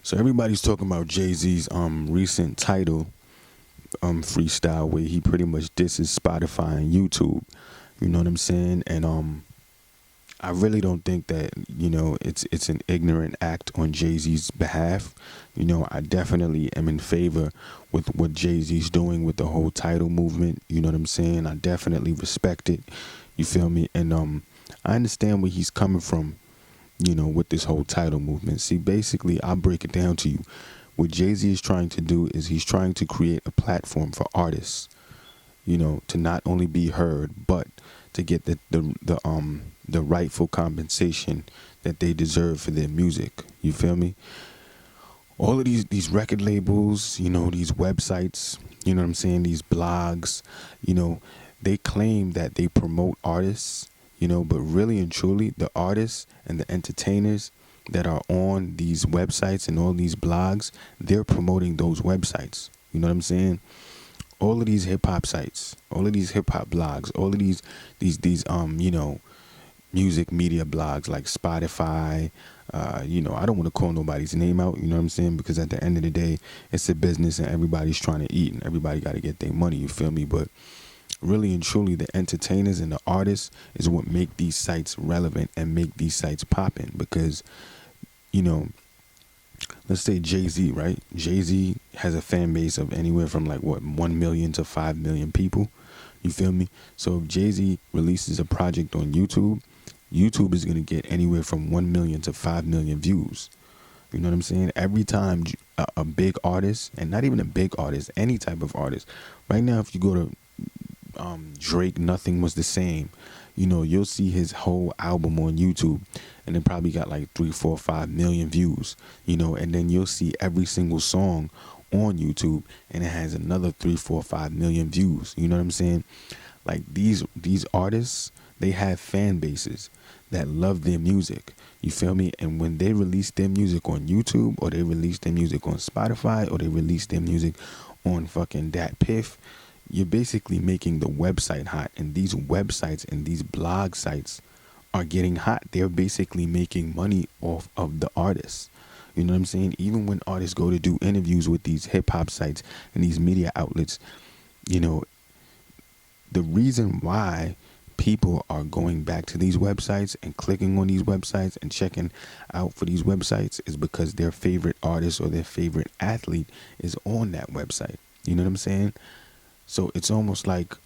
So everybody's talking about Jay-Z's recent title freestyle where he pretty much disses Spotify and YouTube. You know what I'm saying? And I really don't think that, it's an ignorant act on Jay-Z's behalf. I definitely am in favor with what Jay-Z's doing with the whole title movement. You know what I'm saying? I definitely respect it. You feel me? And I understand where he's coming from, with this whole title movement. See, basically, I'll break it down to you. What Jay-Z is trying to do is he's trying to create a platform for artists, to not only be heard, but to get the rightful compensation that they deserve for their music. You feel me? All of these record labels, these websites, you know what I'm saying, these blogs, they claim that they promote artists, but really and truly, the artists and the entertainers that are on these websites and all these blogs, they're promoting those websites. You know what I'm saying? All of these hip hop sites, all of these hip hop blogs, all of these music media blogs like Spotify. I don't want to call nobody's name out, you know what I'm saying? Because at the end of the day, it's a business and everybody's trying to eat and everybody got to get their money, you feel me? But really and truly, the entertainers and the artists is what make these sites relevant and make these sites popping. Because, let's say Jay-Z, right? Jay-Z has a fan base of anywhere from 1 million to 5 million people. You feel me? So if Jay-Z releases a project on YouTube, YouTube is going to get anywhere from 1 million to 5 million views. You know what I'm saying? Every time a big artist, and not even a big artist, any type of artist. Right now, if you go to Drake, Nothing Was the Same, you'll see his whole album on YouTube and it probably got 3, 4, 5 million views, and then you'll see every single song on YouTube and it has another 3, 4, 5 million views. You know what I'm saying? Like these artists, they have fan bases that love their music. You feel me? And when they release their music on YouTube, or they release their music on Spotify, or they release their music on fucking Dat Piff, you're basically making the website hot. And these websites and these blog sites are getting hot. They're basically making money off of the artists. You know what I'm saying? Even when artists go to do interviews with these hip hop sites and these media outlets, the reason why people are going back to these websites and clicking on these websites and checking out for these websites is because their favorite artist or their favorite athlete is on that website. You know what I'm saying? So it's almost like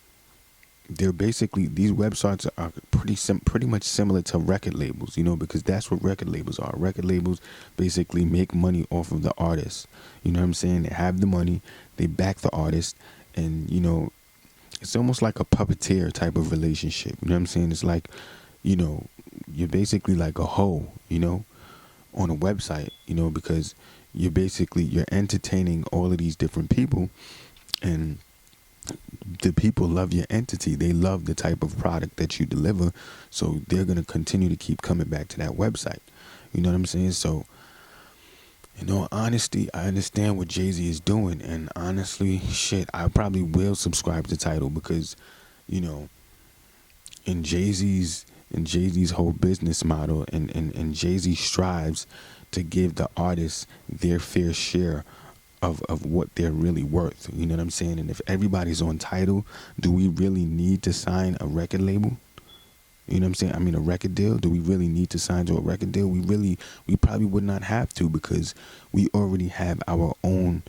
they're basically, these websites are pretty much similar to record labels, because that's what record labels are. Record labels basically make money off of the artist. You know what I'm saying? They have the money, they back the artist, and it's almost like a puppeteer type of relationship. You know what I'm saying? It's like, you're basically like a hoe, on a website, because you're entertaining all of these different people, and the people love your entity. They love the type of product that you deliver, so they're going to continue to keep coming back to that website. You know what I'm saying? So, in all honesty, I understand what Jay-Z is doing, and honestly, shit, I probably will subscribe to Tidal because, in Jay-Z's whole business model, and Jay-Z strives to give the artists their fair share of what they're really worth. You know what I'm saying? And if everybody's on Tidal, do we really need to sign a record label? You know what I'm saying? I mean, a record deal. Do we really need to sign to a record deal? We probably would not have to, because we already have our own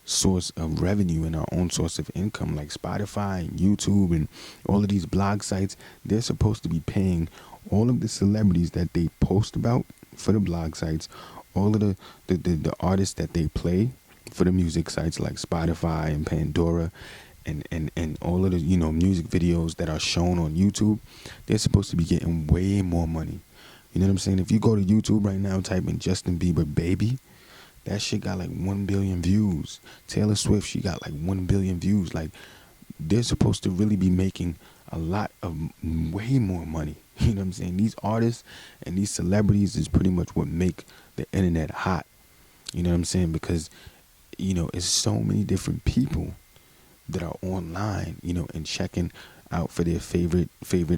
source of revenue and our own source of income, like Spotify and YouTube and all of these blog sites. They're supposed to be paying all of the celebrities that they post about for the blog sites, all of the artists that they play for the music sites like Spotify and Pandora, and all of the music videos that are shown on YouTube. They're supposed to be getting way more money. You know what I'm saying? If you go to YouTube right now, type in Justin Bieber baby, that shit got 1 billion views. Taylor Swift, she got 1 billion views. They're supposed to really be making a lot of way more money. You know what I'm saying? These artists and these celebrities is pretty much what make the internet hot. You know what I'm saying? Because it's so many different people that are online, and checking out for their favorite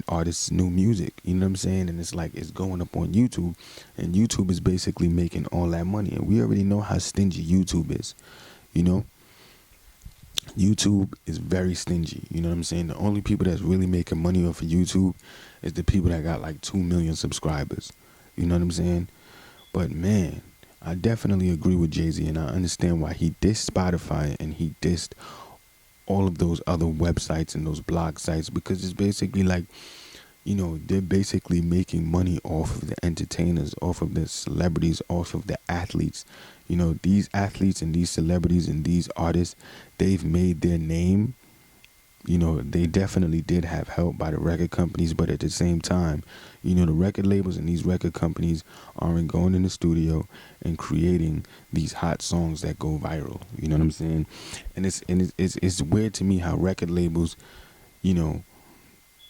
artist's new music. You know what I'm saying? And it's like it's going up on YouTube, and YouTube is basically making all that money. And we already know how stingy YouTube is. You know, YouTube is very stingy. You know what I'm saying? The only people that's really making money off of YouTube is the people that got like 2 million subscribers. You know what I'm saying? But man, I definitely agree with Jay-Z, and I understand why he dissed Spotify and he dissed all of those other websites and those blog sites, because it's basically like, you know, they're basically making money off of the entertainers, off of the celebrities, off of the athletes. You know, these athletes and these celebrities and these artists, they've made their name. You know, they definitely did have help by the record companies, but at the same time, you know, the record labels and these record companies aren't going in the studio and creating these hot songs that go viral. You know what I'm saying? And it's weird to me how record labels, you know,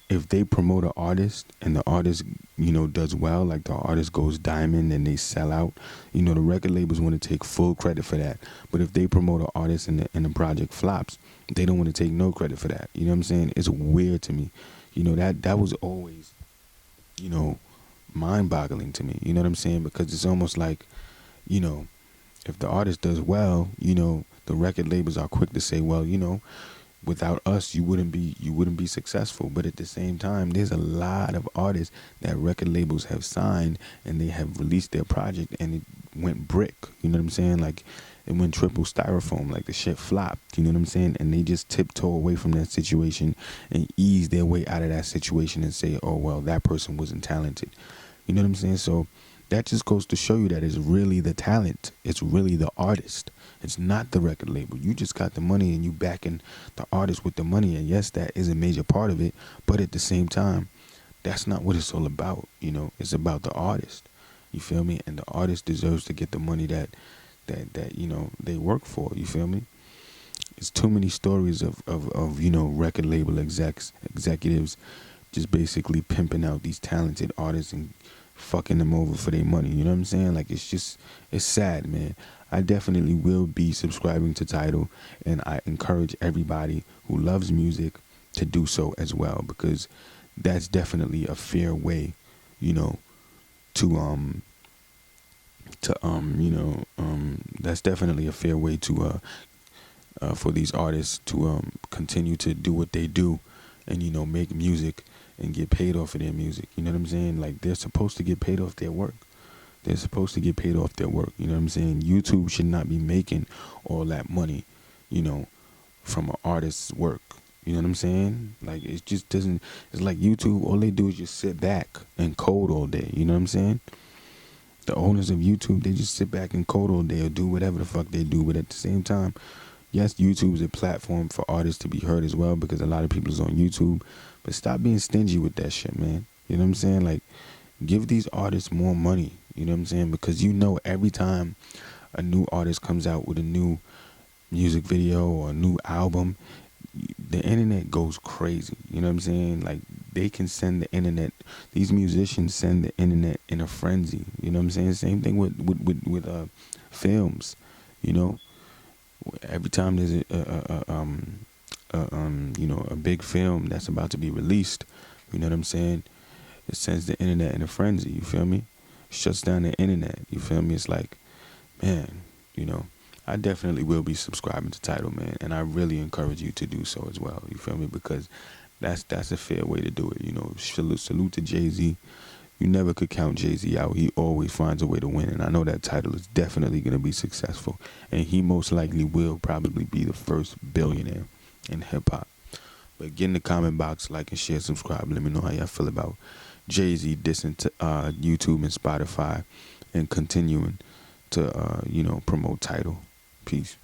if they promote an artist and the artist, you know, does well, like the artist goes diamond and they sell out, you know, the record labels want to take full credit for that. But if they promote an artist and the project flops, they don't want to take no credit for that. You know what I'm saying? It's weird to me. You know, that was always, you know, mind-boggling to me. You know what I'm saying? Because it's almost like, you know, if the artist does well, you know, the record labels are quick to say, well, you know, without us you wouldn't be successful. But at the same time, there's a lot of artists that record labels have signed and they have released their project and it went brick. You know what I'm saying? Like it went triple styrofoam, like the shit flopped. You know what I'm saying? And they just tiptoe away from that situation and ease their way out of that situation and say, oh well, that person wasn't talented. You know what I'm saying? So that just goes to show you that it's really the talent. It's really the artist. It's not the record label. You just got the money and you backing the artist with the money. And yes, that is a major part of it. But at the same time, that's not what it's all about. You know, it's about the artist. You feel me? And the artist deserves to get the money that you know, they work for. You feel me? It's too many stories of you know, record label executives just basically pimping out these talented artists and fucking them over for their money. You know what I'm saying? Like it's sad, man. I definitely will be subscribing to TIDAL, and I encourage everybody who loves music to do so as well, because that's definitely a fair way, you know, that's definitely a fair way to for these artists to continue to do what they do and, you know, make music and get paid off of their music. You know what I'm saying? Like they're supposed to get paid off their work. They're supposed to get paid off their work. You know what I'm saying? YouTube should not be making all that money, you know, from an artist's work. You know what I'm saying? Like it just doesn't. It's like YouTube, all they do is just sit back and code all day. You know what I'm saying? The owners of YouTube, they just sit back and code all day or do whatever the fuck they do. But at the same time, yes, YouTube is a platform for artists to be heard as well, because a lot of people is on YouTube. But stop being stingy with that shit, man. You know what I'm saying? Like, give these artists more money. You know what I'm saying? Because you know, every time a new artist comes out with a new music video or a new album, the internet goes crazy. You know what I'm saying? Like, they can send the internet, these musicians send the internet in a frenzy. You know what I'm saying? Same thing with films. You know, every time there's you know, a big film that's about to be released, you know what I'm saying, it sends the internet in a frenzy. You feel me? Shuts down the internet. You feel me? It's like, man, you know, I definitely will be subscribing to TIDAL, man, and I really encourage you to do so as well. You feel me? Because that's a fair way to do it. You know, salute to Jay-Z. You never could count Jay-Z out. He always finds a way to win, and I know that TIDAL is definitely going to be successful, and he most likely will probably be the first billionaire in hip-hop. But get in the comment box, like and share, subscribe. Let me know how y'all feel about Jay-Z dissing to YouTube and Spotify and continuing to, you know, promote TIDAL. Peace.